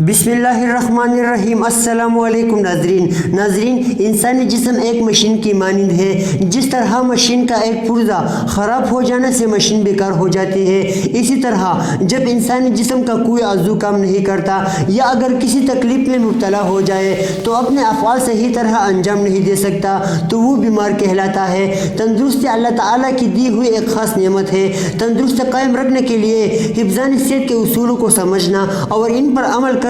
बिस्मिल्लाहिर्रहमानिर्रहीम। अस्सलाम वालेकुम नाजरीन, इंसानी जिस्म एक मशीन की मानिंद है। जिस तरह मशीन का एक पुर्जा ख़राब हो जाने से मशीन बेकार हो जाती है, इसी तरह जब इंसानी जिस्म का कोई अज़ू काम नहीं करता या अगर किसी तकलीफ़ में मुब्तला हो जाए तो अपने अफ़आल सही तरह अंजाम नहीं दे सकता तो वो बीमार कहलाता है। तंदुरुस्ती अल्लाह ताला की दी हुई एक ख़ास नेमत है। तंदुरुस्ती कायम रखने के लिए हिफ्ज़ान सेहत के उसूलों को समझना और इन पर अमल करना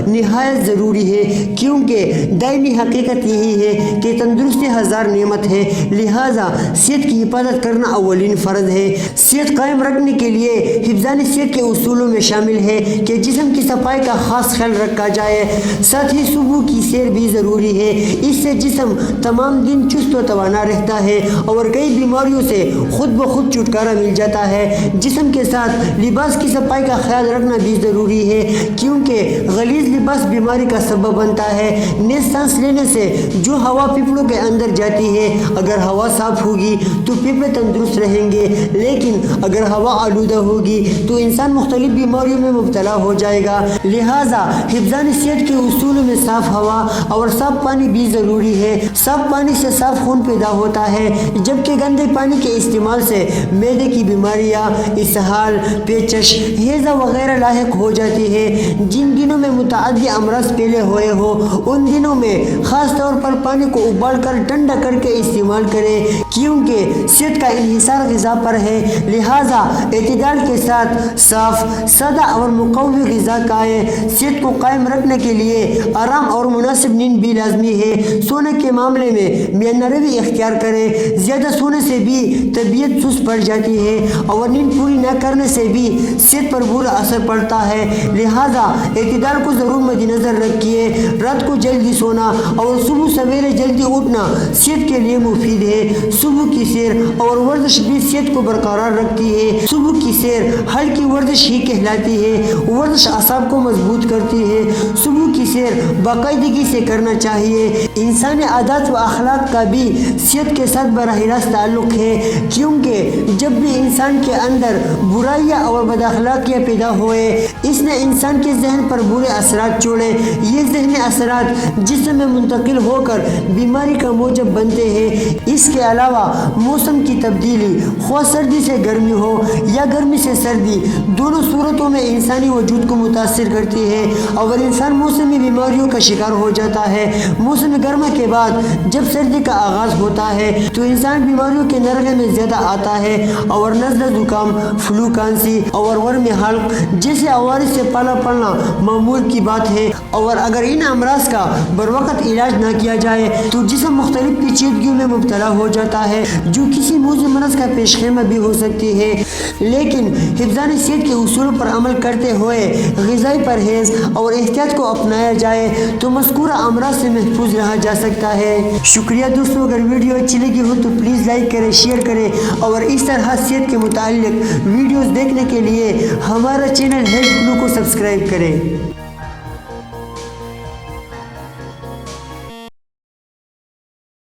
निहायत ज़रूरी है, क्योंकि दायमी हकीकत यही है कि तंदुरुस्ती हज़ार नेमत है, लिहाजा सेहत की हिफाजत करना अव्वलीन फ़र्ज़ है। सेहत कायम रखने के लिए हिफ्ज़ान सेहत के उसूलों में शामिल है कि जिस्म की सफाई का ख़ास ख्याल रखा जाए, साथ ही सुबह की सैर भी ज़रूरी है। इससे जिस्म तमाम दिन चुस्त व तवाना रहता है और कई बीमारियों से खुद ब खुद छुटकारा मिल जाता है। जिस्म के साथ लिबास की सफाई का ख्याल रखना भी ज़रूरी है, क्योंकि गलीज़ लिबास बीमारी का सबब बनता है। नेज़ सांस लेने से जो हवा फेफड़ों के अंदर जाती है, अगर हवा साफ होगी तो फेफड़े तंदुरुस्त रहेंगे, लेकिन अगर हवा आलूदा होगी तो इंसान मुख्तलिफ बीमारियों में मुब्तला हो जाएगा। लिहाजा हिफ्ज़ान सेहत के उसूलों में साफ हवा और साफ पानी भी ज़रूरी है। साफ पानी से साफ खून पैदा होता है, जबकि गंदे पानी के इस्तेमाल से मैदे की बीमारियाँ, इसहाल, पेचश, हैज़ा वगैरह लाहिक हो जाती है। जिन दिनों में मुतअद्दी अमराज फैले हुए हो, उन दिनों में ख़ास तौर पर पानी को उबाल कर ठंडा करके इस्तेमाल करें, क्योंकि सेहत का इन्हिसार ग़िज़ा पर है। लिहाजा एतदाल के साथ साफ, सादा और मुक़व्वी ग़िज़ा खाएं। सेहत को कायम रखने के लिए आराम और मुनासिब नींद भी लाजमी है। सोने के मामले में मियाना रवि इख्तियार करें। ज़्यादा सोने से भी तबीयत सुस्त पड़ जाती है और नींद पूरी न करने से भी सेहत पर बुरा असर पड़ता है। लिहाजा एतदाल को ज़रूर मद्देनज़र रखिए। रात को जल्दी सोना और सुबह सवेरे जल्दी उठना सेहत के लिए मुफीद है। सुबह की सैर और वर्जिश भी सेहत को बरकरार रखती है। सुबह की सैर हल्की वर्जिश ही कहलाती है। वर्जिश असाब को मजबूत करती है। सुबह की सैर बाकायदगी से करना चाहिए। इंसानी आदत व अखलाक का भी सेहत के साथ बराह रास्त ताल्लुक़ है, क्योंकि जब भी इंसान के अंदर बुराइयाँ और बदअखलाकियाँ पैदा हुए, इसने इंसान के जहन पर बुरे असरात छोड़े। ये ज़हनी असरात जिस्म में मुंतकिल होकर बीमारी का मौजब बनते हैं। इसके अलावा मौसम की तब्दीली, ख्वाह सर्दी से गर्मी हो या गर्मी से सर्दी, दोनों सूरतों में इंसानी वजूद को मुतासिर करती है और इंसान मौसमी बीमारियों का शिकार हो जाता है। मौसम गर्मा के बाद जब सर्दी का आगाज़ होता है तो इंसान बीमारियों के नरगे में ज़्यादा आता है और नज़ला, जुकाम, फ्लू, खांसी और वर्म हल्क जैसे अवारिस से पाला पड़ना मामूल की बात है। और अगर इन अमराज का बरवक़्त इलाज न किया जाए तो जिस्म मुख्तलिफ पेचीदगियों में मुब्तला हो जाता है, जो किसी मौजूद मरज़ का पेशखेमा भी हो सकती है। लेकिन हिफ्ज़ान सेहत के उसूलों पर अमल करते हुए ग़िज़ाई परहेज़ और एहतियात को अपनाया जाए तो मज़कूरा अमराज से महफूज रहा जा सकता है। शुक्रिया दोस्तों, अगर वीडियो अच्छी लगी हो तो प्लीज़ लाइक करें, शेयर करें और इस तरह सेहत के मुताल्लिक़ वीडियोज़ देखने के लिए हमारा चैनल हेल्थ ग्लू को सब्सक्राइब करें।